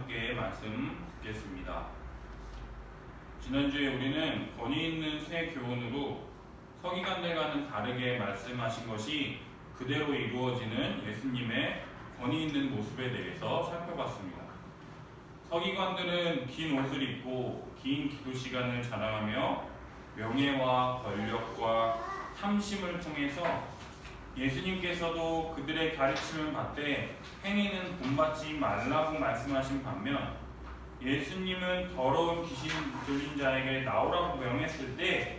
함께 말씀 듣겠습니다. 지난주에 우리는 권위 있는 새 교훈으로 서기관들과는 다르게 말씀하신 것이 그대로 이루어지는 예수님의 권위 있는 모습에 대해서 살펴봤습니다. 서기관들은 긴 옷을 입고 긴 기도 시간을 자랑하며 명예와 권력과 탐심을 통해서 예수님께서도 그들의 가르침을 받되 행위는 본받지 말라고 말씀하신 반면 예수님은 더러운 귀신 들린 자에게 나오라고 명했을 때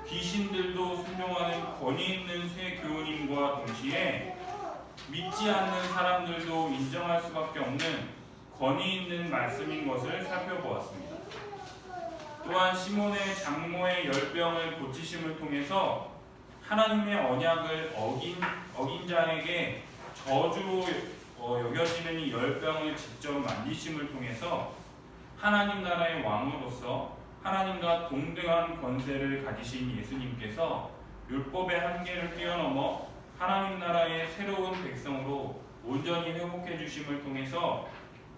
귀신들도 순종하는 권위 있는 새 교훈임과 동시에 믿지 않는 사람들도 인정할 수밖에 없는 권위 있는 말씀인 것을 살펴보았습니다. 또한 시몬의 장모의 열병을 고치심을 통해서 하나님의 언약을 어긴 자에게 저주로 여겨지는 이 열병을 직접 만지심을 통해서 하나님 나라의 왕으로서 하나님과 동등한 권세를 가지신 예수님께서 율법의 한계를 뛰어넘어 하나님 나라의 새로운 백성으로 온전히 회복해 주심을 통해서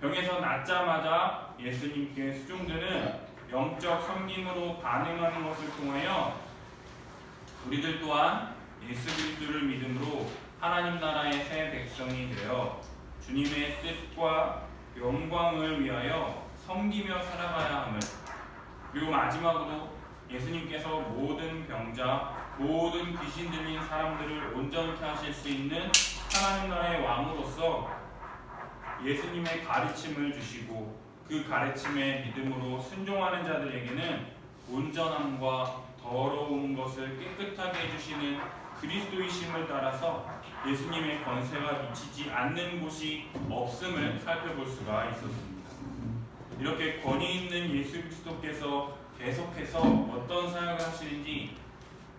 병에서 낫자마자 예수님께 수종드는 영적 섬김으로 반응하는 것을 통하여 우리들 또한 예수 그리스도를 믿음으로 하나님 나라의 새 백성이 되어 주님의 뜻과 영광을 위하여 섬기며 살아가야 함을, 그리고 마지막으로 예수님께서 모든 병자, 모든 귀신 들린 사람들을 온전케 하실 수 있는 하나님 나라의 왕으로서 예수님의 가르침을 주시고 그 가르침에 믿음으로 순종하는 자들에게는 온전함과 더러운 것을 깨끗하게 해주시는 그리스도이심을 따라서 예수님의 권세가 미치지 않는 곳이 없음을 살펴볼 수가 있었습니다. 이렇게 권위 있는 예수 그리스도께서 계속해서 어떤 사역을 하시는지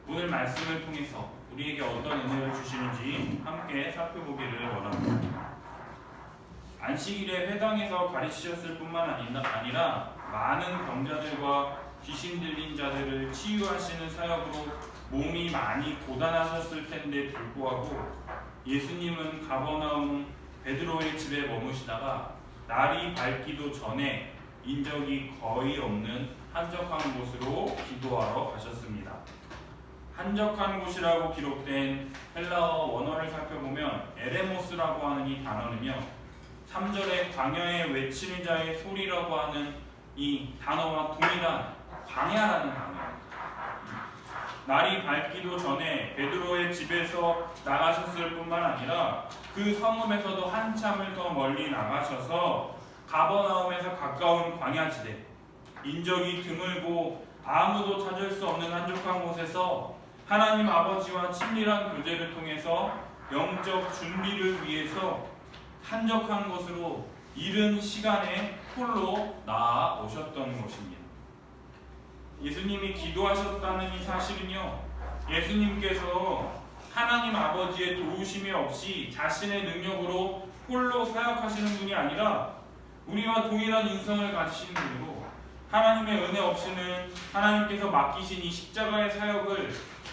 오늘 말씀을 통해서 우리에게 어떤 은혜를 주시는지 함께 살펴보기를 원합니다. 안식일에 회당에서 가르치셨을 뿐만 아니라 많은 병자들과 귀신 들린 자들을 치유하시는 사역으로 몸이 많이 고단하셨을 텐데 불구하고 예수님은 가버나움 베드로의 집에 머무시다가 날이 밝기도 전에 인적이 거의 없는 한적한 곳으로 기도하러 가셨습니다. 한적한 곳이라고 기록된 헬라어 원어를 살펴보면 에레모스라고 하는 이 단어는요, 3절에 광야에 외치는 자의 소리라고 하는 이 단어와 동일한 광야라는 단어입니다. 날이 밝기도 전에 베드로의 집에서 나가셨을 뿐만 아니라 그 성읍에서도 한참을 더 멀리 나가셔서 가버나움에서 가까운 광야지대, 인적이 드물고 아무도 찾을 수 없는 한적한 곳에서 하나님 아버지와 친밀한 교제를 통해서 영적 준비를 위해서 한적한 곳으로 이른 시간에 홀로 나아오셨던 것입니다. 예수님이 기도하셨다는 이 사실은요, 예수님께서 하나님 아버지의 도우심이 없이 자신의 능력으로 홀로 사역하시는 분이 아니라 우리와 동일한 인성을 가지신 분이고 하나님의 은혜 없이는 하나님께서 맡기신 이 십자가의 사역을,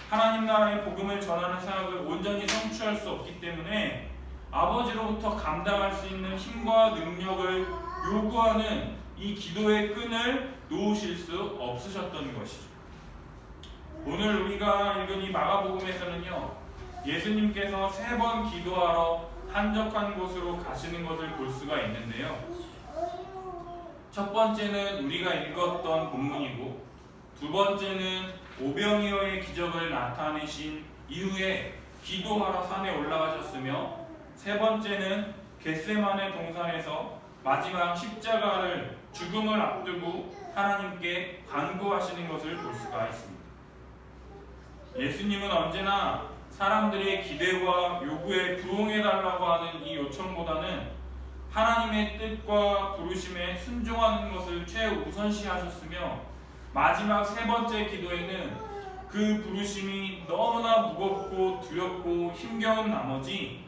하나님 나라의 복음을 전하는 사역을 온전히 성취할 수 없기 때문에 아버지로부터 감당할 수 있는 힘과 능력을 요구하는 이 기도의 끈을 놓으실 수 없으셨던 것이죠. 오늘 우리가 읽은 이 마가복음에서는요, 예수님께서 3번 기도하러 한적한 곳으로 가시는 것을 볼 수가 있는데요. 첫 번째는 우리가 읽었던 본문이고, 두 번째는 오병이어의 기적을 나타내신 이후에 기도하러 산에 올라가셨으며, 세 번째는 겟세마네 동산에서 마지막 십자가를, 죽음을 앞두고 하나님께 간구하시는 것을 볼 수가 있습니다. 예수님은 언제나 사람들의 기대와 요구에 부응해달라고 하는 이 요청보다는 하나님의 뜻과 부르심에 순종하는 것을 최우선시하셨으며, 마지막 세 번째 기도에는 그 부르심이 너무나 무겁고 두렵고 힘겨운 나머지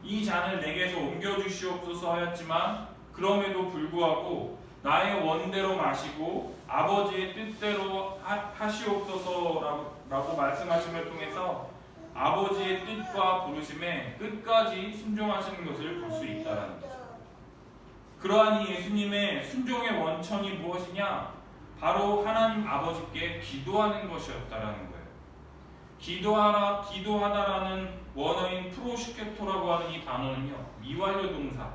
이 잔을 내게서 옮겨주시옵소서 하였지만 그럼에도 불구하고 나의 원대로 마시고 아버지의 뜻대로 하시옵소서라고 말씀하심을 통해서 아버지의 뜻과 부르심에 끝까지 순종하시는 것을 볼 수 있다는 거죠. 그러한 이 예수님의 순종의 원천이 무엇이냐? 바로 하나님 아버지께 기도하는 것이었다라는 거예요. 기도하다라는 원어인 프로시케토라고 하는 이 단어는요, 미완료 동사,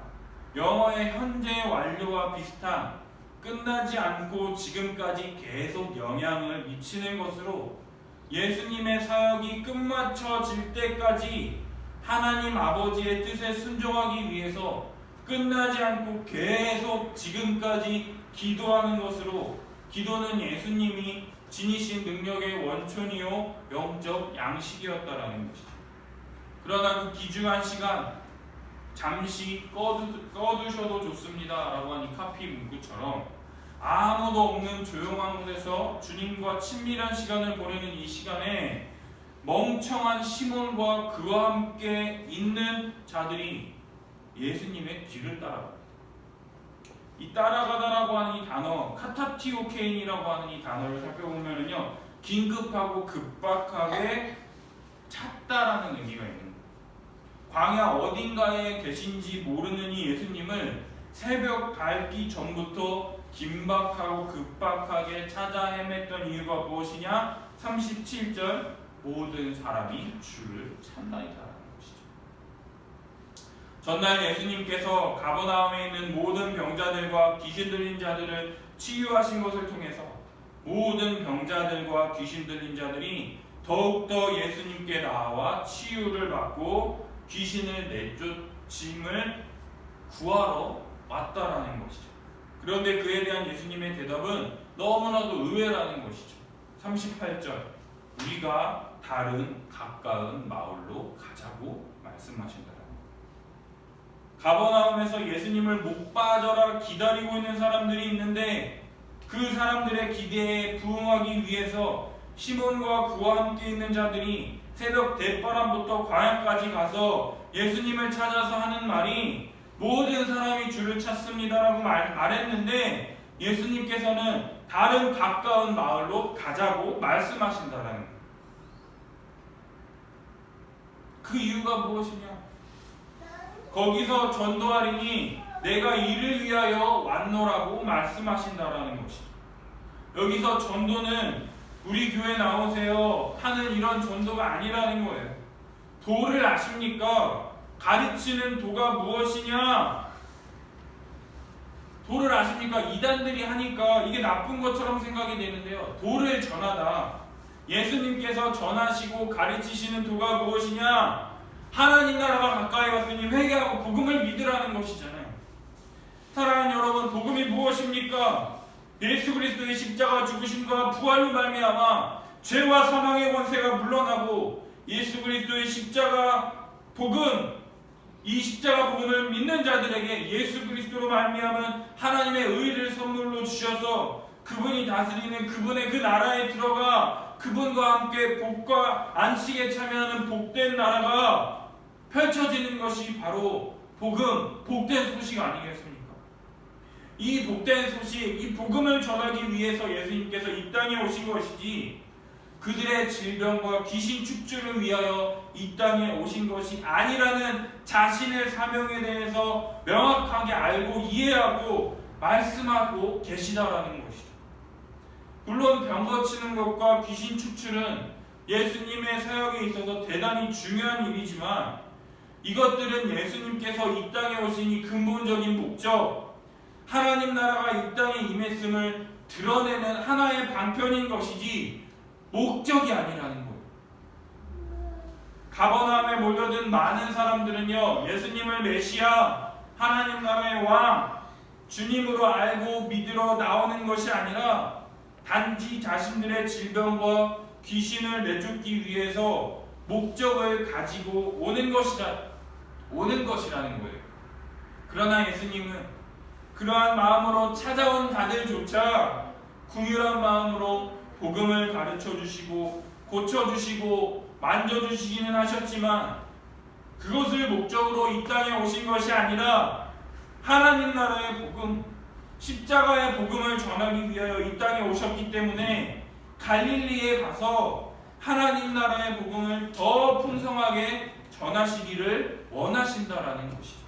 영어의 현재 완료와 비슷한 끝나지 않고 지금까지 계속 영향을 미치는 것으로 예수님의 사역이 끝마쳐질 때까지 하나님 아버지의 뜻에 순종하기 위해서 끝나지 않고 계속 지금까지 기도하는 것으로, 기도는 예수님이 지니신 능력의 원천이요 영적 양식이었다라는 것이죠. 그러나 그 귀중한 시간 잠시 꺼두셔도 좋습니다 라고 한 이 카피 문구처럼 아무도 없는 조용한 곳에서 주님과 친밀한 시간을 보내는 이 시간에 멍청한 시몬과 그와 함께 있는 자들이 예수님의 뒤를 따라갑니다. 이 따라가다라고 하는 이 단어, 카타티오케인이라고 하는 이 단어를 살펴보면요, 긴급하고 급박하게 찾다라는 의미가 있는 거예요. 광야 어딘가에 계신지 모르는 이 예수님을 새벽 밝기 전부터 긴박하고 급박하게 찾아 헤맸던 이유가 무엇이냐? 37절, 모든 사람이 주를 찾나이다. 전날 예수님께서 가버나움에 있는 모든 병자들과 귀신 들린 자들을 치유하신 것을 통해서 모든 병자들과 귀신 들린 자들이 더욱더 예수님께 나와 치유를 받고 귀신을 내쫓임을 구하러 왔다라는 것이죠. 그런데 그에 대한 예수님의 대답은 너무나도 의외라는 것이죠. 38절, 우리가 다른 가까운 마을로 가자고 말씀하신다. 가버나움에서 예수님을 못 빠져라 기다리고 있는 사람들이 있는데 그 사람들의 기대에 부응하기 위해서 시몬과 그와 함께 있는 자들이 새벽 대바람부터 광야까지 가서 예수님을 찾아서 하는 말이 모든 사람이 주를 찾습니다라고 말했는데 예수님께서는 다른 가까운 마을로 가자고 말씀하신다라는 거예요. 그 이유가 무엇이냐? 거기서 전도하리니 내가 이를 위하여 왔노라고 말씀하신다라는 것이죠. 여기서 전도는 우리 교회 나오세요 하는 이런 전도가 아니라는 거예요. 도를 아십니까? 가르치는 도가 무엇이냐? 도를 아십니까? 이단들이 하니까 이게 나쁜 것처럼 생각이 되는데요. 도를 전하다. 예수님께서 전하시고 가르치시는 도가 무엇이냐? 하나님 나라가 가까이 왔으니 회개하고 복음을 믿으라는 것이잖아요. 사랑하는 여러분, 복음이 무엇입니까? 예수 그리스도의 십자가 죽으심과 부활로 말미암아 죄와 사망의 권세가 물러나고 예수 그리스도의 십자가 복음, 이 십자가 복음을 믿는 자들에게 예수 그리스도로 말미암은 하나님의 의를 선물로 주셔서 그분이 다스리는 그분의 그 나라에 들어가 그분과 함께 복과 안식에 참여하는 복된 나라가 펼쳐지는 것이 바로 복음, 복된 소식 아니겠습니까? 이 복된 소식, 이 복음을 전하기 위해서 예수님께서 이 땅에 오신 것이지 그들의 질병과 귀신 축주를 위하여 이 땅에 오신 것이 아니라는 자신의 사명에 대해서 명확하게 알고 이해하고 말씀하고 계시다라는 것이죠. 물론 병 고치는 것과 귀신 축출은 예수님의 사역에 있어서 대단히 중요한 일이지만 이것들은 예수님께서 이 땅에 오신 이 근본적인 목적, 하나님 나라가 이 땅에 임했음을 드러내는 하나의 방편인 것이지 목적이 아니라는 거예요. 가버나움에 몰려든 많은 사람들은요, 예수님을 메시아, 하나님 나라의 왕, 주님으로 알고 믿으러 나오는 것이 아니라 단지 자신들의 질병과 귀신을 내쫓기 위해서 목적을 가지고 오는 것이라는 거예요. 그러나 예수님은 그러한 마음으로 찾아온 자들조차 긍휼한 마음으로 복음을 가르쳐주시고 고쳐주시고 만져주시기는 하셨지만 그것을 목적으로 이 땅에 오신 것이 아니라 하나님 나라의 복음, 십자가의 복음을 전하기 위하여 이 땅에 오셨기 때문에 갈릴리에 가서 하나님 나라의 복음을 더 풍성하게 전하시기를 원하신다라는 것이죠.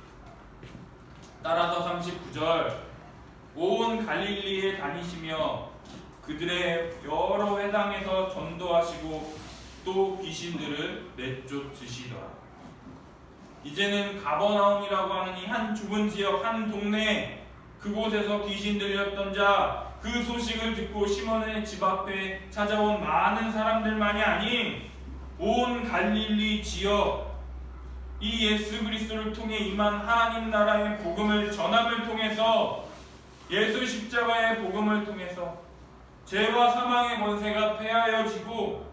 따라서 39절 온 갈릴리에 다니시며 그들의 여러 회당에서 전도하시고 또 귀신들을 내쫓으시더라. 이제는 가버나움이라고 하는 이 한 좁은 지역 한 동네 그곳에서 귀신 들렸던 자 그 소식을 듣고 시몬의 집 앞에 찾아온 많은 사람들만이 아닌 온 갈릴리 지역 이 예수 그리스도를 통해 임한 하나님 나라의 복음을 전함을 통해서 예수 십자가의 복음을 통해서 죄와 사망의 권세가 폐하여지고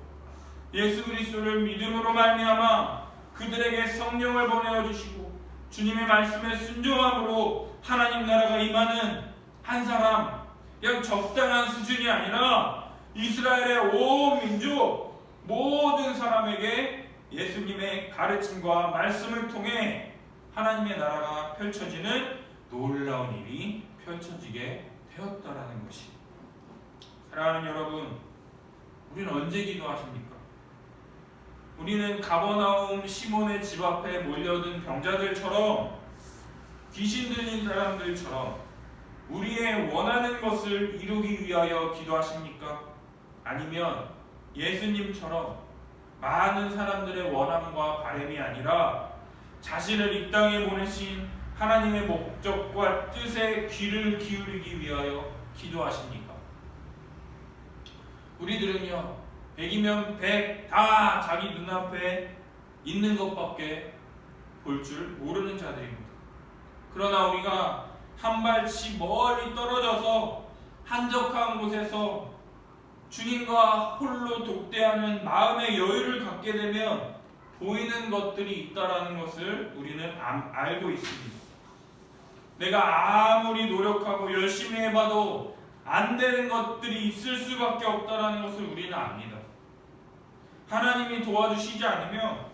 예수 그리스도를 믿음으로 말미암아 그들에게 성령을 보내어 주시고 주님의 말씀에 순종함으로 하나님 나라가 임하는 한 사람, 그냥 적당한 수준이 아니라 이스라엘의 온 민족 모든 사람에게 예수님의 가르침과 말씀을 통해 하나님의 나라가 펼쳐지는 놀라운 일이 펼쳐지게 되었다라는 것이. 사랑하는 여러분, 우리는 언제 기도하십니까? 우리는 가버나움 시몬의 집 앞에 몰려든 병자들처럼 귀신 들린 사람들처럼 우리의 원하는 것을 이루기 위하여 기도하십니까? 아니면 예수님처럼 많은 사람들의 원함과 바람이 아니라 자신을 이 땅에 보내신 하나님의 목적과 뜻에 귀를 기울이기 위하여 기도하십니까? 우리들은요 100이면 100 다 자기 눈앞에 있는 것밖에 볼 줄 모르는 자들입니다. 그러나 우리가 한 발치 멀리 떨어져서 한적한 곳에서 주님과 홀로 독대하는 마음의 여유를 갖게 되면 보이는 것들이 있다라는 것을 우리는 알고 있습니다. 내가 아무리 노력하고 열심히 해봐도 안 되는 것들이 있을 수밖에 없다라는 것을 우리는 압니다. 하나님이 도와주시지 않으면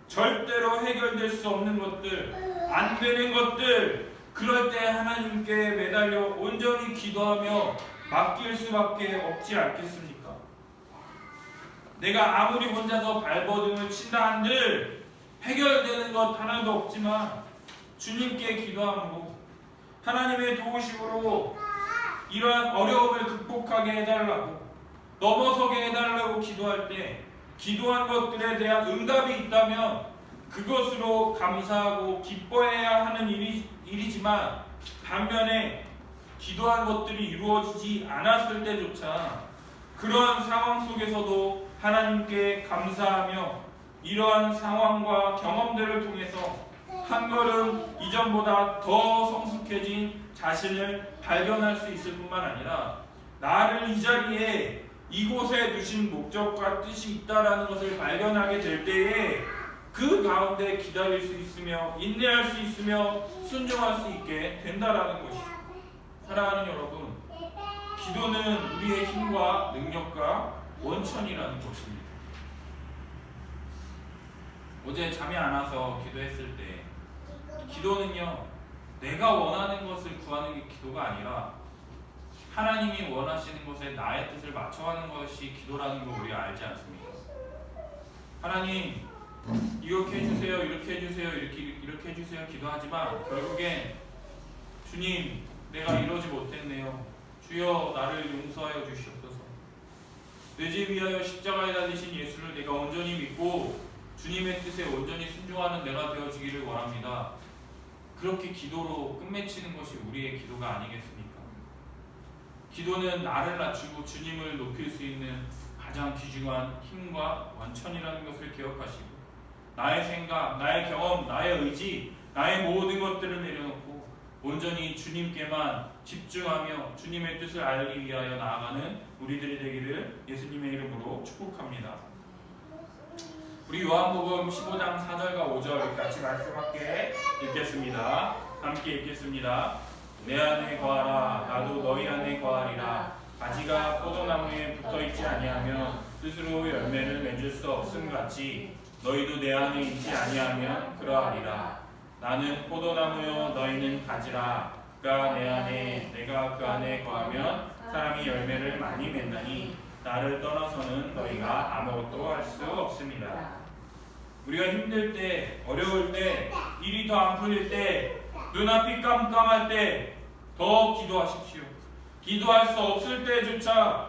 절대로 해결될 수 없는 것들, 안 되는 것들, 그럴 때 하나님께 매달려 온전히 기도하며 맡길 수밖에 없지 않겠습니까? 내가 아무리 혼자서 발버둥을 친다 한들 해결되는 것 하나도 없지만 주님께 기도함으로 하나님의 도우심으로 이러한 어려움을 극복하게 해달라고 넘어서게 해달라고 기도할 때 기도한 것들에 대한 응답이 있다면 그것으로 감사하고 기뻐해야 하는 일이지만 반면에 기도한 것들이 이루어지지 않았을 때조차 그러한 상황 속에서도 하나님께 감사하며 이러한 상황과 경험들을 통해서 한 걸음 이전보다 더 성숙해진 자신을 발견할 수 있을 뿐만 아니라 나를 이 자리에 이곳에 두신 목적과 뜻이 있다라는 것을 발견하게 될 때에 그 가운데 기다릴 수 있으며 인내할 수 있으며 순종할 수 있게 된다라는 것이죠. 사랑하는 여러분, 기도는 우리의 힘과 능력과 원천이라는 것입니다. 어제 잠이 안 와서 기도했을 때 기도는요 내가 원하는 것을 구하는 게 기도가 아니라 하나님이 원하시는 것에 나의 뜻을 맞춰가는 것이 기도라는 걸 우리가 알지 않습니까? 하나님 이렇게 해주세요, 이렇게 해주세요, 이렇게 해주세요 기도하지만 결국엔 주님 내가 이러지 못했네요. 주여 나를 용서하여 주시옵소서. 내 죄 위하여 십자가에 달리신 예수를 내가 온전히 믿고 주님의 뜻에 온전히 순종하는 내가 되어지기를 원합니다. 그렇게 기도로 끝맺히는 것이 우리의 기도가 아니겠습니까? 기도는 나를 낮추고 주님을 높일 수 있는 가장 귀중한 힘과 원천이라는 것을 기억하시고 나의 생각, 나의 경험, 나의 의지, 나의 모든 것들을 내려놓고 온전히 주님께만 집중하며 주님의 뜻을 알기 위하여 나아가는 우리들이 되기를 예수님의 이름으로 축복합니다. 우리 요한복음 15장 4절과 5절 같이 말씀함께 읽겠습니다. 함께 읽겠습니다. 내 안에 거하라 나도 너희 안에 거하리라. 가지가 포도나무에 붙어있지 아니하면 스스로 열매를 맺을 수 없음 같이 너희도 내 안에 있지 아니하면 그러하리라. 나는 포도나무요 너희는 가지라. 그가 내 안에 내가 그 안에 거하면 사람이 열매를 많이 맺나니 나를 떠나서는 너희가 아무것도 할 수 없습니다. 우리가 힘들 때, 어려울 때, 일이 더 안 풀릴 때 눈앞이 깜깜할 때 더 기도하십시오. 기도할 수 없을 때조차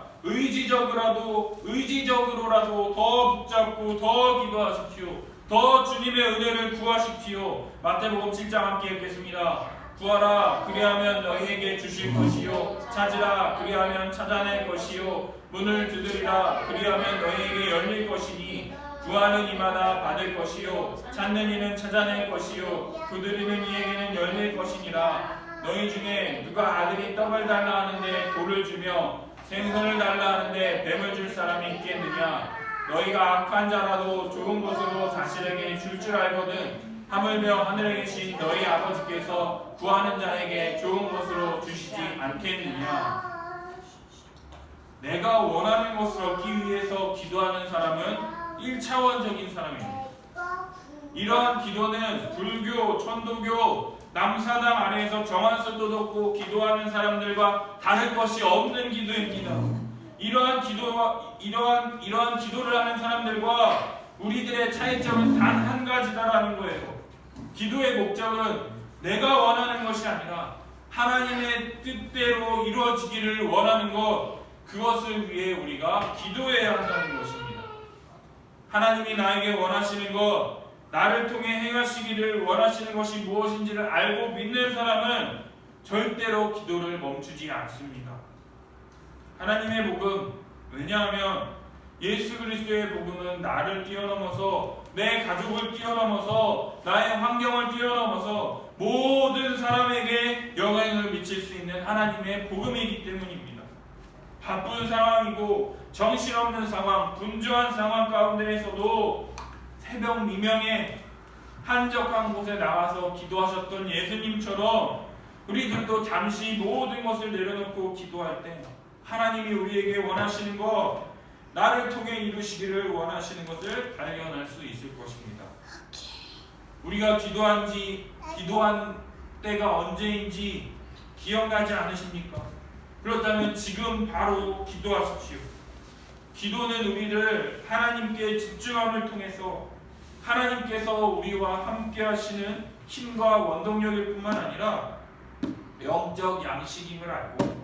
의지적으로라도 더 붙잡고 더 기도하십시오. 더 주님의 은혜를 구하십시오. 마태복음 7장 함께 읽겠습니다. 구하라 그리하면 너희에게 주실 것이요 찾으라 그리하면 찾아낼 것이요 문을 두드리라 그리하면 너희에게 열릴 것이니 구하는 이마다 받을 것이요 찾는 이는 찾아낼 것이요 두드리는 이에게는 열릴 것이니라. 너희 중에 누가 아들이 떡을 달라 하는데 돌을 주며 생선을 달라 하는데 뱀을 줄 사람이 있겠느냐. 너희가 악한 자라도 좋은 것으로 자신에게 줄 알거든 하물며 하늘에 계신 너희 아버지께서 구하는 자에게 좋은 것으로 주시지 않겠느냐. 내가 원하는 것을 얻기 위해서 기도하는 사람은 1차원적인 사람입니다. 이러한 기도는 불교, 천도교, 남사당 아래에서 정한 수도 뒀고 기도하는 사람들과 다를 것이 없는 기도입니다. 이러한 기도를 하는 사람들과 우리들의 차이점은 단 한 가지다라는 거예요. 기도의 목적은 내가 원하는 것이 아니라 하나님의 뜻대로 이루어지기를 원하는 것, 그것을 위해 우리가 기도해야 한다는 것입니다. 하나님이 나에게 원하시는 것, 나를 통해 행하시기를 원하시는 것이 무엇인지를 알고 믿는 사람은 절대로 기도를 멈추지 않습니다. 하나님의 복음, 왜냐하면 예수 그리스도의 복음은 나를 뛰어넘어서 내 가족을 뛰어넘어서 나의 환경을 뛰어넘어서 모든 사람에게 영향을 미칠 수 있는 하나님의 복음이기 때문입니다. 바쁜 상황이고 정신없는 상황, 분주한 상황 가운데에서도 새벽 미명에 한적한 곳에 나가서 기도하셨던 예수님처럼 우리들도 잠시 모든 것을 내려놓고 기도할 때 하나님이 우리에게 원하시는 것, 나를 통해 이루시기를 원하시는 것을 발견할 수 있을 것입니다. 우리가 기도한 때가 언제인지 기억나지 않으십니까? 그렇다면 지금 바로 기도하십시오. 기도는 우리를 하나님께 집중함을 통해서 하나님께서 우리와 함께 하시는 힘과 원동력일 뿐만 아니라 영적 양식임을 알고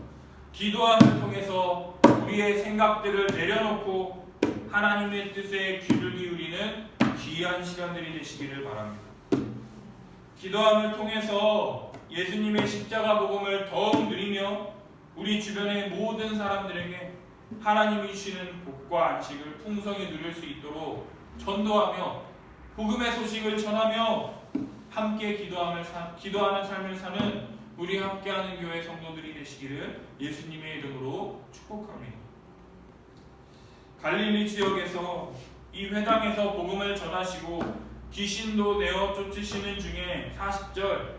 기도함을 통해서 우리의 생각들을 내려놓고 하나님의 뜻에 귀를 기울이는 귀한 시간들이 되시기를 바랍니다. 기도함을 통해서 예수님의 십자가 복음을 더욱 누리며 우리 주변의 모든 사람들에게 하나님이 주시는 복과 안식을 풍성히 누릴 수 있도록 전도하며 복음의 소식을 전하며 함께 기도하는 삶을 사는 우리 함께하는 교회 성도들이 되시기를 예수님의 이름으로 축복합니다. 갈릴리 지역에서 이 회당에서 복음을 전하시고 귀신도 내어 쫓으시는 중에 40절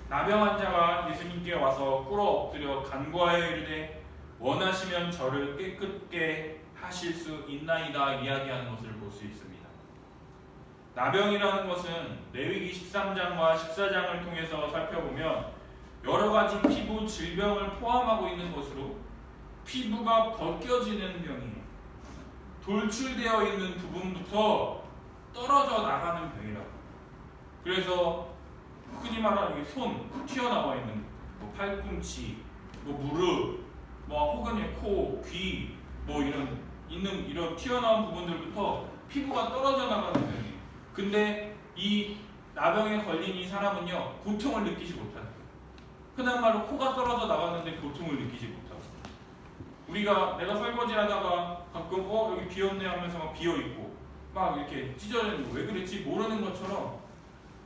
나병 환자가 예수님께 와서 꿇어 엎드려 간구하여 이르되 원하시면 저를 깨끗게 하실 수 있나이다 이야기하는 것을 볼 수 있습니다. 나병이라는 것은 레위기 13장과 14장을 통해서 살펴보면 여러 가지 피부 질병을 포함하고 있는 것으로 피부가 벗겨지는 병이에요. 돌출되어 있는 부분부터 떨어져 나가는 병이라고. 그래서 흔히 말하는 손 튀어나와 있는 뭐 팔꿈치, 뭐 무릎, 뭐 혹은 코, 귀, 뭐 이런 튀어나온 부분들부터 피부가 떨어져 나가는 병이에요. 근데 이 나병에 걸린 이 사람은요 고통을 느끼지 못하는 거예요. 흔한 말로 코가 떨어져 나갔는데 고통을 느끼지 못하고 내가 설거지하다가 가끔 여기 비었네 하면서 막 비어있고 막 이렇게 찢어져 있는 거 왜 그랬지 모르는 것처럼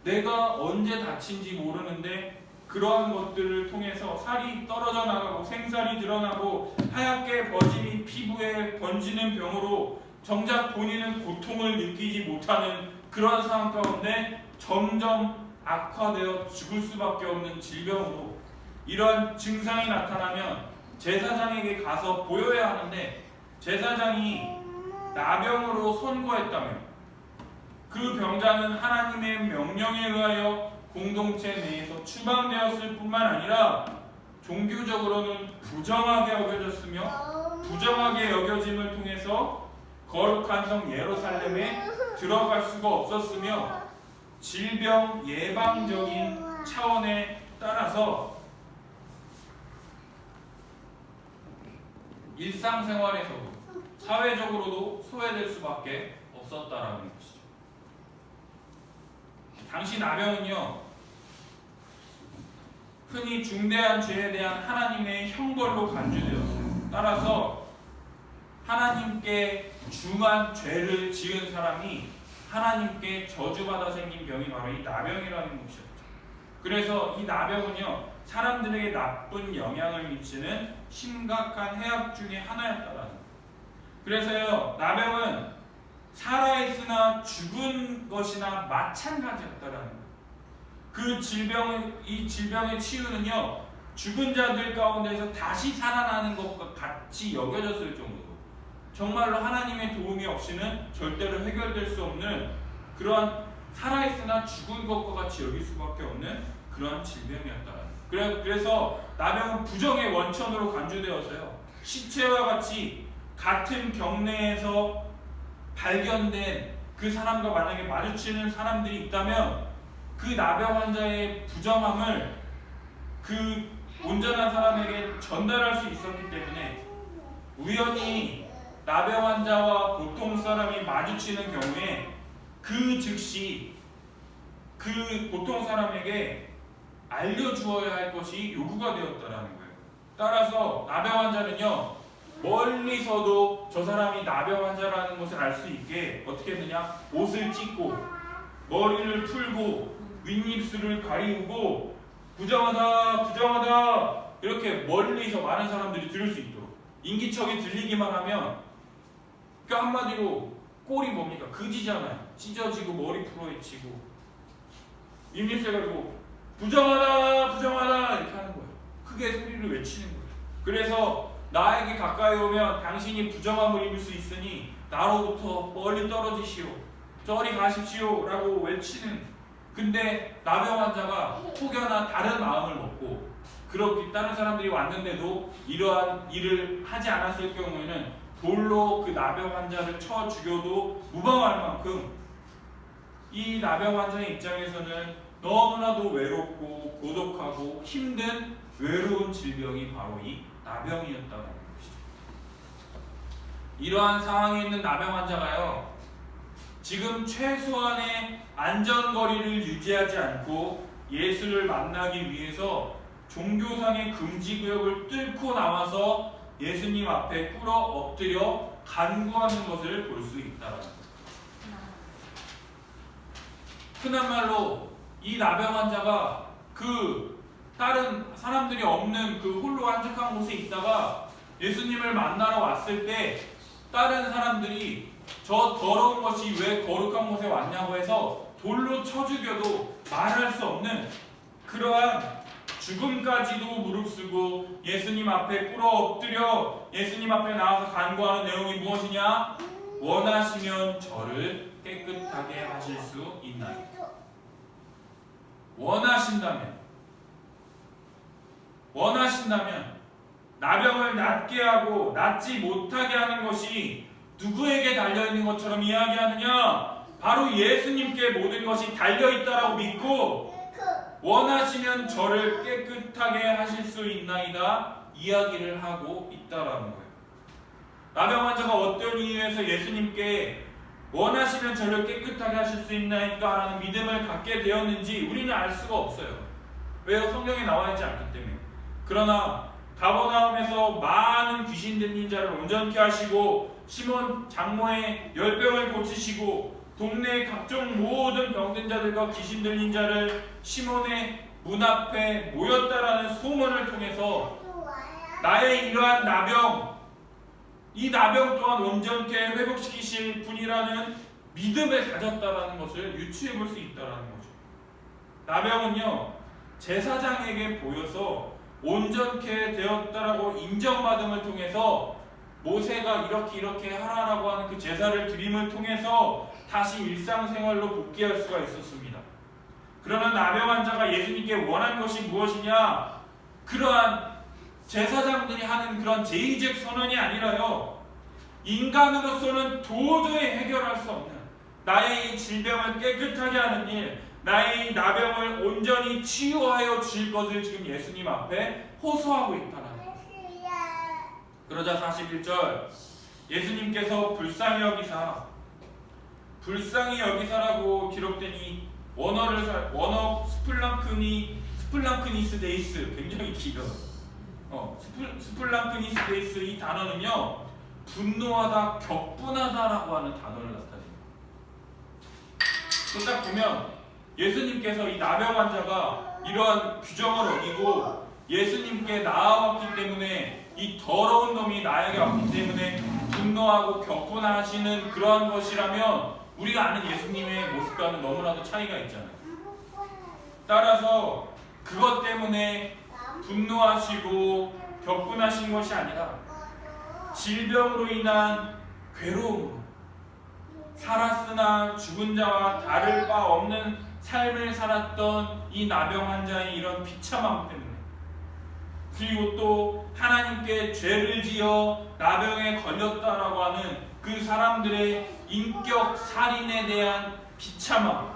내가 언제 다친지 모르는데 그러한 것들을 통해서 살이 떨어져 나가고 생살이 드러나고 하얗게 버짐이 피부에 번지는 병으로 정작 본인은 고통을 느끼지 못하는 그런 상황 가운데 점점 악화되어 죽을 수밖에 없는 질병으로 이러한 증상이 나타나면 제사장에게 가서 보여야 하는데 제사장이 나병으로 선고했다면 그 병자는 하나님의 명령에 의하여 공동체 내에서 추방되었을 뿐만 아니라 종교적으로는 부정하게 여겨졌으며 부정하게 여겨짐을 통해서 거룩한 성 예루살렘에 들어갈 수가 없었으며 질병 예방적인 차원에 따라서 일상생활에서도 사회적으로도 소외될 수밖에 없었다라는 것이죠. 당시 나병은요, 흔히 중대한 죄에 대한 하나님의 형벌로 간주되었어요. 따라서 하나님께 중한 죄를 지은 사람이 하나님께 저주받아 생긴 병이 바로 이 나병이라는 것이었죠. 그래서 이 나병은요, 사람들에게 나쁜 영향을 미치는 심각한 해악 중에 하나였다라는 거예요. 그래서요, 나병은 살아있으나 죽은 것이나 마찬가지였다라는 거예요. 이 질병의 치유는요, 죽은 자들 가운데서 다시 살아나는 것과 같이 여겨졌을 정도로 정말로 하나님의 도움이 없이는 절대로 해결될 수 없는 그러한 살아있으나 죽은 것과 같이 여길 수밖에 없는 그러한 질병이었다라는 거예요. 그래서 나병은 부정의 원천으로 간주되어서요, 시체와 같이 같은 경내에서 발견된 그 사람과 만약에 마주치는 사람들이 있다면 그 나병 환자의 부정함을 그 온전한 사람에게 전달할 수 있었기 때문에 우연히 나병 환자와 보통 사람이 마주치는 경우에 그 즉시 그 보통 사람에게 알려주어야 할 것이 요구가 되었다라는 거예요. 따라서 나병 환자는요, 멀리서도 저 사람이 나병 환자라는 것을 알 수 있게 어떻게 했느냐, 옷을 찢고 머리를 풀고 윗입술을 가리우고 부정하다 부정하다 이렇게 멀리서 많은 사람들이 들을 수 있도록 인기척이 들리기만 하면, 그 한마디로 꼴이 뭡니까? 그지잖아요. 찢어지고 머리 풀어헤치고 윗입술 가리고 부정하다 부정하다 이렇게 하는 거예요. 크게 소리를 외치는 거예요. 그래서 나에게 가까이 오면 당신이 부정함을 입을 수 있으니 나로부터 멀리 떨어지시오, 저리 가십시오 라고 외치는, 근데 나병 환자가 혹여나 다른 마음을 먹고 그렇게 다른 사람들이 왔는데도 이러한 일을 하지 않았을 경우에는 돌로 그 나병 환자를 쳐 죽여도 무방할 만큼 이 나병 환자의 입장에서는 너무나도 외롭고 고독하고 힘든 외로운 질병이 바로 이 나병이었다는 것이죠. 이러한 상황에 있는 나병 환자가요, 지금 최소한의 안전거리를 유지하지 않고 예수를 만나기 위해서 종교상의 금지구역을 뚫고 나와서 예수님 앞에 꿇어 엎드려 간구하는 것을 볼 수 있다는 거예요. 흔한 말로 이 나병 환자가 그 다른 사람들이 없는 그 홀로 한적한 곳에 있다가 예수님을 만나러 왔을 때 다른 사람들이 저 더러운 것이 왜 거룩한 곳에 왔냐고 해서 돌로 쳐 죽여도 말할 수 없는 그러한 죽음까지도 무릅쓰고 예수님 앞에 꿇어 엎드려 예수님 앞에 나와서 간구하는 내용이 무엇이냐? 원하시면 저를 깨끗하게 하실 수 있나요? 원하신다면 나병을 낫게 하고 낫지 못하게 하는 것이 누구에게 달려있는 것처럼 이야기하느냐? 바로 예수님께 모든 것이 달려있다라고 믿고 원하시면 저를 깨끗하게 하실 수 있나이다 이야기를 하고 있다라는 거예요. 나병 환자가 어떤 이유에서 예수님께 원하시면 저를 깨끗하게 하실 수 있나이까 라는 믿음을 갖게 되었는지 우리는 알 수가 없어요. 왜요? 성경에 나와 있지 않기 때문에. 그러나 가버나움에서 많은 귀신 들린 자를 온전케 하시고 시몬 장모의 열병을 고치시고 동네의 각종 모든 병든 자들과 귀신 들린 자를 시몬의 문 앞에 모였다라는 소문을 통해서 나의 이러한 나병, 이 나병 또한 온전케 회복시키실 분이라는 믿음을 가졌다라는 것을 유추해 볼 수 있다라는 거죠. 나병은요, 제사장에게 보여서 온전케 되었다라고 인정받음을 통해서 모세가 이렇게 하라라고 하는 그 제사를 드림을 통해서 다시 일상생활로 복귀할 수가 있었습니다. 그러나 나병 환자가 예수님께 원한 것이 무엇이냐? 그러한 제사장들이 하는 그런 제의적 선언이 아니라요, 인간으로서는 도저히 해결할 수 없는 나의 이 질병을 깨끗하게 하는 일, 나의 나병을 온전히 치유하여 주실 것을 지금 예수님 앞에 호소하고 있다는 거예요. 그러자 41절 예수님께서 불쌍히 여기사라고 기록된 이 원어 스플랑크니스 데이스 굉장히 길어요. 스플랑크니스 데이스 이 단어는요 분노하다, 격분하다라고 하는 단어를 나타냅니다. 또 딱 보면 예수님께서 이 나병 환자가 이러한 규정을 어기고 예수님께 나아왔기 때문에 이 더러운 놈이 나에게 왔기 때문에 분노하고 격분하시는 그러한 것이라면 우리가 아는 예수님의 모습과는 너무나도 차이가 있잖아요. 따라서 그것 때문에 분노하시고 격분하신 것이 아니라 질병으로 인한 괴로움, 살았으나 죽은 자와 다를 바 없는 삶을 살았던 이 나병 환자의 이런 비참함 때문에, 그리고 또 하나님께 죄를 지어 나병에 걸렸다라고 하는 그 사람들의 인격 살인에 대한 비참함,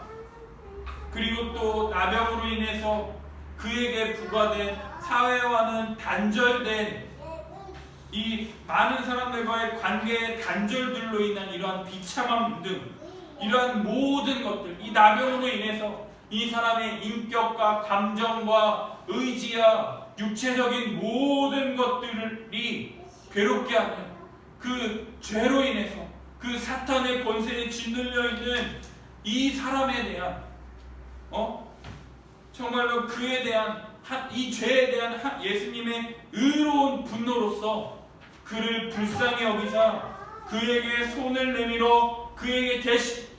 그리고 또 나병으로 인해서 그에게 부과된 사회와는 단절된 이 많은 사람들과의 관계의 단절들로 인한 이러한 비참함 등 이러한 모든 것들, 이 나병으로 인해서 이 사람의 인격과 감정과 의지와 육체적인 모든 것들이 괴롭게 하는 그 죄로 인해서 그 사탄의 권세에 짓눌려 있는 이 사람에 대한 정말로 그에 대한 이 죄에 대한 예수님의 의로운 분노로서 그를 불쌍히 여기사 그에게 손을 내밀어 그에게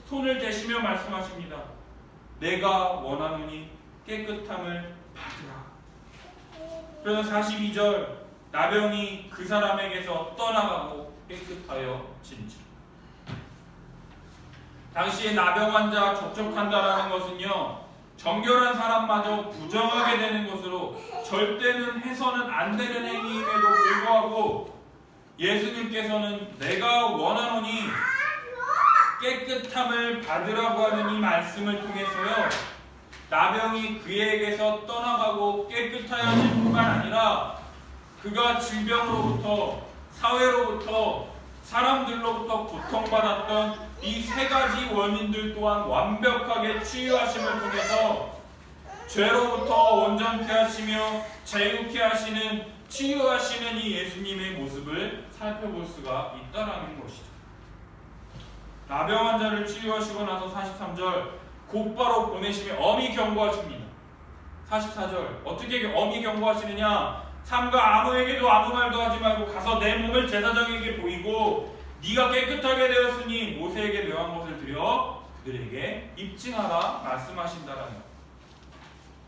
손을 대시며 말씀하십니다. 내가 원하노니 깨끗함을 받으라. 그래서 42절 나병이 그 사람에게서 떠나가고 깨끗하여진지라. 당시에 나병 환자 접촉한다라는 것은요 정결한 사람마저 부정하게 되는 것으로 절대는 해서는 안 되는 행위임에도 불구하고 예수님께서는 내가 원하노니 깨끗함을 받으라고 하는 이 말씀을 통해서요 나병이 그에게서 떠나가고 깨끗하여질 뿐만 아니라 그가 질병으로부터 사회로부터 사람들로부터 고통받았던 이 세 가지 원인들 또한 완벽하게 치유하심을 통해서 죄로부터 온전케 하시며 자유케 하시는 치유하시는 이 예수님의 모습을 살펴볼 수가 있다라는 것이죠. 나병 환자를 치유하시고 나서 43절 곧바로 보내시며 엄히 경고하십니다. 44절 어떻게 엄히 경고하시느냐? 삼가 아무에게도 아무 말도 하지 말고 가서 내 몸을 제사장에게 보이고 네가 깨끗하게 되었으니 모세에게 명한 것을 드려 그들에게 입증하라 말씀하신다라는 것.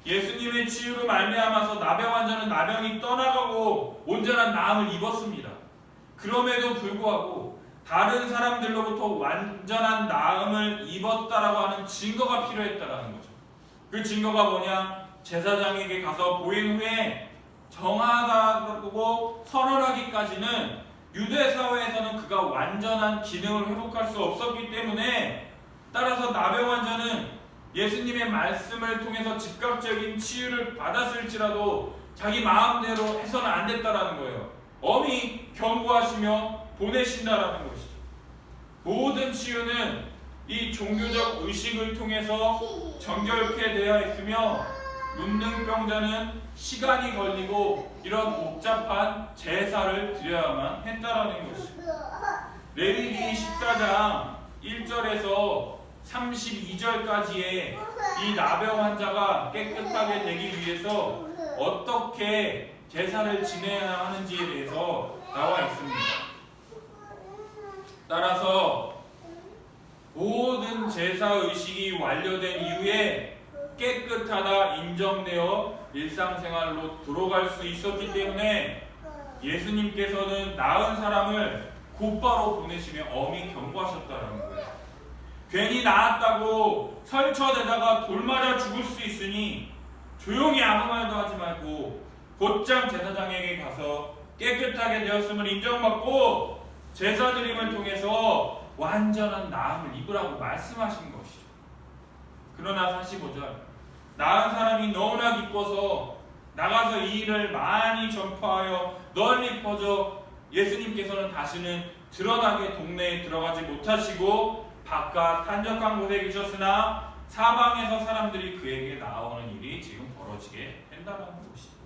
예수님의 치유로 말미암아서 나병 환자는 나병이 떠나가고 온전한 나음을 입었습니다. 그럼에도 불구하고 다른 사람들로부터 완전한 나음을 입었다라고 하는 증거가 필요했다라는 거죠. 그 증거가 뭐냐? 제사장에게 가서 보인 후에 정하다고 선언하기까지는 유대 사회에서는 그가 완전한 기능을 회복할 수 없었기 때문에 따라서 나병 환자는 예수님의 말씀을 통해서 즉각적인 치유를 받았을지라도 자기 마음대로 해서는 안 됐다라는 거예요. 엄히 경고하시며 보내신다라는 것이죠. 모든 치유는 이 종교적 의식을 통해서 정결케 되어 있으며 문둥병자는 시간이 걸리고 이런 복잡한 제사를 드려야만 했다라는 것이죠. 레위기 14장 1절에서 32절까지의 이 나병 환자가 깨끗하게 되기 위해서 어떻게 제사를 지내야 하는지에 대해서 나와 있습니다. 따라서 모든 제사 의식이 완료된 이후에 깨끗하다 인정되어 일상생활로 들어갈 수 있었기 때문에 예수님께서는 나은 사람을 곧바로 보내시며 엄히 경고하셨다는 거예요. 괜히 나았다고 설쳐대다가 돌 맞아 죽을 수 있으니 조용히 아무 말도 하지 말고 곧장 제사장에게 가서 깨끗하게 되었음을 인정받고 제사드림을 통해서 완전한 나음을 입으라고 말씀하신 것이죠. 그러나 45절, 나은 사람이 너무나 기뻐서 나가서 이 일을 많이 전파하여 널리 퍼져 예수님께서는 다시는 드러나게 동네에 들어가지 못하시고 바깥 한적한 곳에 계셨으나 사방에서 사람들이 그에게 나오는 일이 지금 벌어지게 된다는 것입니다.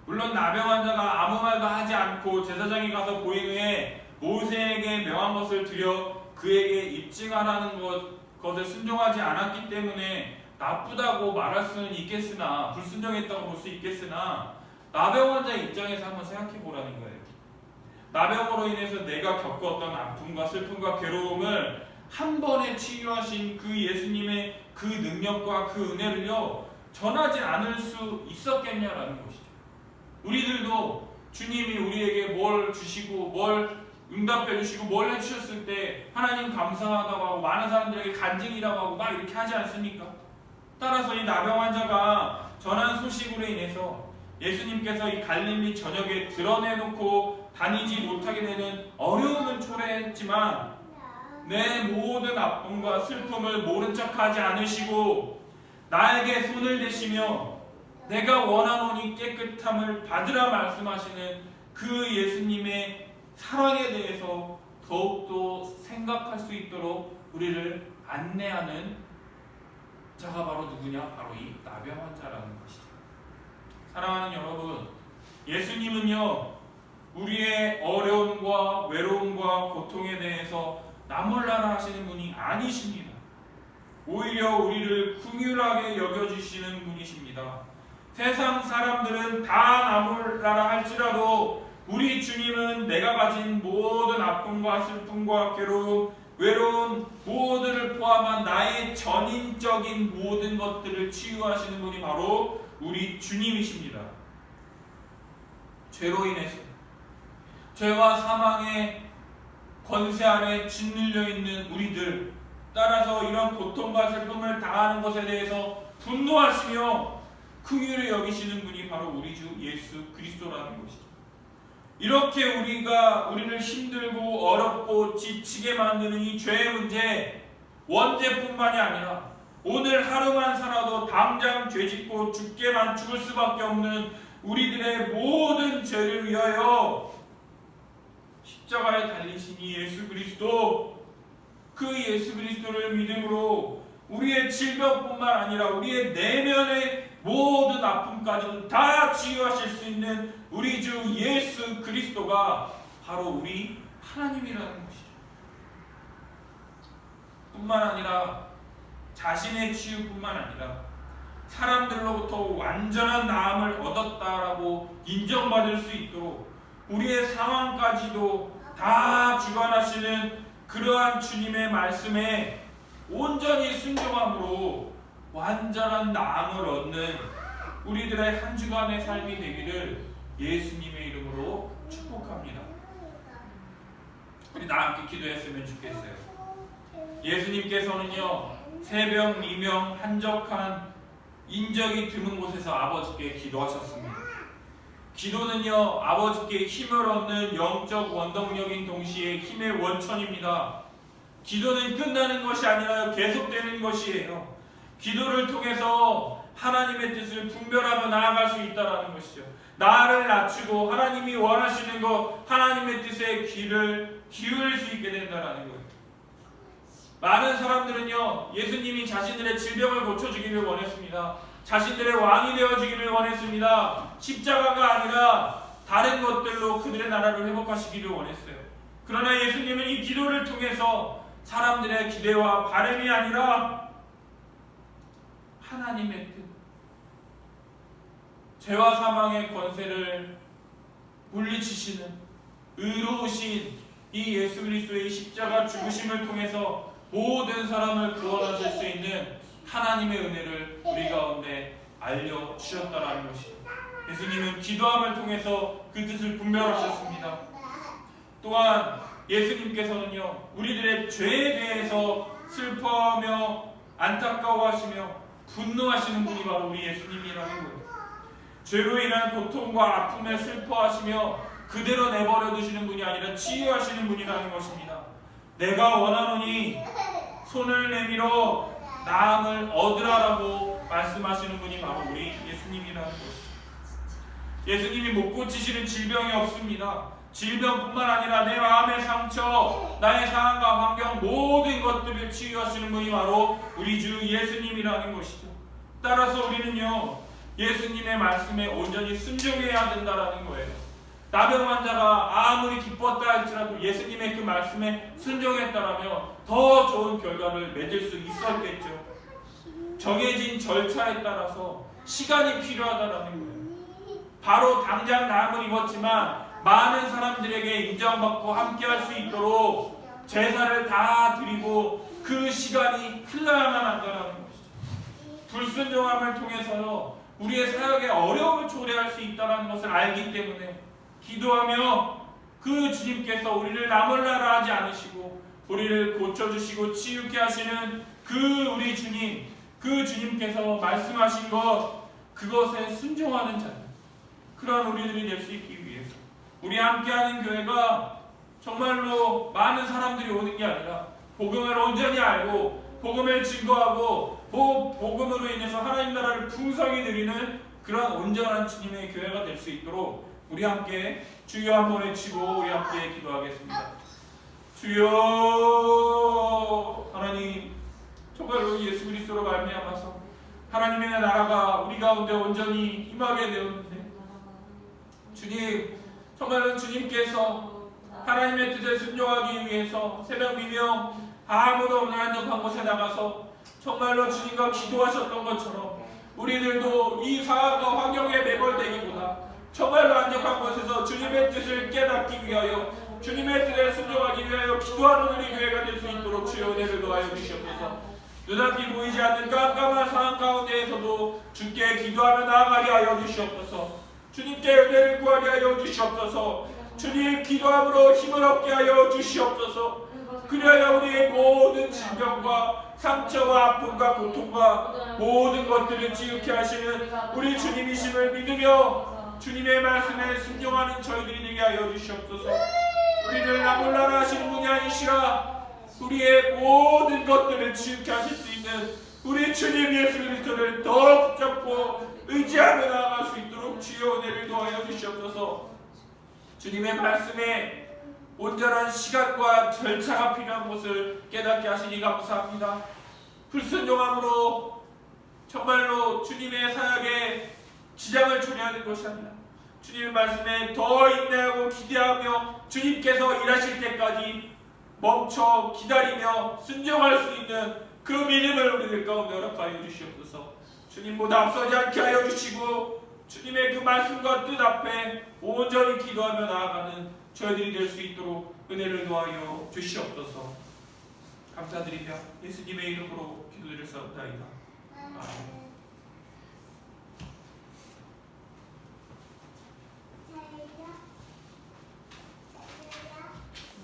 물론 나병 환자가 아무 말도 하지 않고 제사장이 가서 보인 후에 모세에게 명한 것을 드려 그에게 입증하라는 것을 순종하지 않았기 때문에 나쁘다고 말할 수는 있겠으나, 불순종했다고 볼 수 있겠으나, 나병 환자의 입장에서 한번 생각해 보라는 거예요. 나병으로 인해서 내가 겪었던 아픔과 슬픔과 괴로움을 한 번에 치유하신 그 예수님의 그 능력과 그 은혜를요 전하지 않을 수 있었겠냐라는 것이죠. 우리들도 주님이 우리에게 뭘 주시고 뭘 응답해 주시고 뭘 해주셨을 때 하나님 감사하다고 하고 많은 사람들에게 간증이라고 하고 막 이렇게 하지 않습니까? 따라서 이 나병 환자가 전한 소식으로 인해서 예수님께서 이 갈릴리 전역에 드러내놓고 다니지 못하게 되는 어려움은 초래했지만 내 모든 아픔과 슬픔을 모른 척하지 않으시고 나에게 손을 대시며 내가 원하노니 깨끗함을 받으라 말씀하시는 그 예수님의 사랑에 대해서 더욱더 생각할 수 있도록 우리를 안내하는 자가 바로 누구냐? 바로 이 나병 환자라는 것이죠. 사랑하는 여러분, 예수님은요 우리의 어려움과 외로움과 고통에 대해서 나몰라라 하시는 분이 아니십니다. 오히려 우리를 긍휼하게 여겨주시는 분이십니다. 세상 사람들은 다 나몰라라 할지라도 우리 주님은 내가 가진 모든 아픔과 슬픔과 괴로움, 외로움 모두를 포함한 나의 전인적인 모든 것들을 치유하시는 분이 바로 우리 주님이십니다. 죄로 인해서 죄와 사망의 권세 아래 짓눌려 있는 우리들, 따라서 이런 고통과 슬픔을 당하는 것에 대해서 분노하시며 긍휼히 여기시는 분이 바로 우리 주 예수 그리스도라는 것이죠. 이렇게 우리를 힘들고 어렵고 지치게 만드는 이 죄의 문제, 원죄뿐만이 아니라 오늘 하루만 살아도 당장 죄짓고 죽을 수밖에 없는 우리들의 모든 죄를 위하여 십자가에 달리신 이 예수 그리스도, 그 예수 그리스도를 믿음으로 우리의 질병뿐만 아니라 우리의 내면의 모든 아픔까지도 다 치유하실 수 있는 우리 주 예수 그리스도가 바로 우리 하나님이라는 것이죠. 뿐만 아니라 자신의 치유뿐만 아니라 사람들로부터 완전한 나음을 얻었다라고 인정받을 수 있도록 우리의 상황까지도 다 주관하시는 그러한 주님의 말씀에 온전히 순종함으로 완전한 나음을 얻는 우리들의 한 주간의 삶이 되기를 예수님의 이름으로 축복합니다. 우리 다 함께 기도했으면 좋겠어요. 예수님께서는요 새벽 미명 한적한 인적이 드문 곳에서 아버지께 기도하셨습니다. 기도는요 아버지께 힘을 얻는 영적 원동력인 동시에 힘의 원천입니다. 기도는 끝나는 것이 아니라 계속되는 것이에요. 기도를 통해서 하나님의 뜻을 분별하며 나아갈 수 있다는 것이죠. 나를 낮추고 하나님이 원하시는 것, 하나님의 뜻에 귀를 기울일 수 있게 된다는 거예요. 많은 사람들은요 예수님이 자신들의 질병을 고쳐주기를 원했습니다. 자신들의 왕이 되어주기를 원했습니다. 십자가가 아니라 다른 것들로 그들의 나라를 회복하시기를 원했어요. 그러나 예수님은 이 기도를 통해서 사람들의 기대와 바람이 아니라 하나님의 뜻, 죄와 사망의 권세를 물리치시는 의로우신 이 예수 그리스도의 십자가 죽으심을 통해서 모든 사람을 구원하실 수 있는 하나님의 은혜를 우리 가운데 알려주셨다는 것입니다. 예수님은 기도함을 통해서 그 뜻을 분별하셨습니다. 또한 예수님께서는요 우리들의 죄에 대해서 슬퍼하며 안타까워하시며 분노하시는 분이 바로 우리 예수님이라는 거예요. 죄로 인한 고통과 아픔에 슬퍼하시며 그대로 내버려 두시는 분이 아니라 치유하시는 분이라는 것입니다. 내가 원하노니 손을 내밀어 나음을 얻으라라고 말씀하시는 분이 바로 우리 예수님이라는 것이죠. 예수님이 못 고치시는 질병이 없습니다. 질병뿐만 아니라 내 마음의 상처, 나의 상황과 환경 모든 것들을 치유하시는 분이 바로 우리 주 예수님이라는 것이죠. 따라서 우리는요, 예수님의 말씀에 온전히 순종해야 된다라는 거예요. 나병 환자가 아무리 기뻤다 할지라도 예수님의 그 말씀에 순종했다라면 더 좋은 결과를 맺을 수 있었겠죠. 정해진 절차에 따라서 시간이 필요하다라는 거예요. 바로 당장 나음을 입었지만 많은 사람들에게 인정받고 함께할 수 있도록 제사를 다 드리고 그 시간이 흘러야만 한다는 것이죠. 불순종함을 통해서요, 우리의 사역에 어려움을 초래할 수 있다는 것을 알기 때문에 기도하며 그 주님께서 우리를 나몰라라 하지 않으시고 우리를 고쳐주시고 치유케 하시는 그 우리 주님, 그 주님께서 말씀하신 것, 그것에 순종하는 자, 그런 우리들이 될 수 있기 위해서 우리 함께하는 교회가 정말로 많은 사람들이 오는 게 아니라 복음을 온전히 알고 복음을 증거하고 복음으로 인해서 하나님 나라를 풍성히 누리는 그런 온전한 주님의 교회가 될 수 있도록 우리 함께 주여 한번 외치고 우리 함께 기도하겠습니다. 주여, 하나님, 정말로 예수 그리스도로 말미암아서 하나님의 나라가 우리 가운데 온전히 임하게 되었는데, 주님, 정말로 주님께서 하나님의 뜻에 순종하기 위해서 새벽 미명 아무도 없는 한적한 곳에 나가서 정말로 주님과 기도하셨던 것처럼 우리들도 이 상황과 환경에 매몰되기보다 정말로 한적한 곳에서 주님의 뜻을 깨닫기 위하여 주님의 뜻에 순종하기 위하여 기도하는 우리 교회가 될 수 있도록 주여 은혜를 도와여 주시옵소서. 눈앞이 보이지 않는 깜깜한 상황 가운데에서도 주께 기도하며 나아가게 하여 주시옵소서. 주님께 은혜를 구하게 하여 주시옵소서. 주님 기도함으로 힘을 얻게 하여 주시옵소서. 그래야 우리의 모든 질병과 상처와 아픔과 고통과 모든 것들을 치유케 하시는 우리 주님이심을 믿으며 주님의 말씀에 순종하는 저희들이 되게 하여 주시옵소서. 우리를 나몰라라 하시는 분이 아니시라 우리의 모든 것들을 치유케 하실 수 있는 우리 주님 예수 그리스도를 더 붙잡고 의지하며 나아갈 수 있도록 주여 은혜를 도하여 주시옵소서. 주님의 말씀에 온전한 시간과 절차가 필요한 것을 깨닫게 하시니 감사합니다. 불순종함으로 정말로 주님의 사역에 지장을 초래하는 것이 아니라 주님의 말씀에 더 인내하고 기대하며 주님께서 일하실 때까지 멈춰 기다리며 순종할 수 있는 그 믿음을 우리들 가운데 허락하여 주시옵소서. 주님보다 앞서지 않게 하여 주시고 주님의 그 말씀과 뜻 앞에 온전히 기도하며 나아가는 저희들이 될 수 있도록 은혜를 도하여 주시옵소서. 감사드리며 예수님의 이름으로 기도드렸사옵나이다.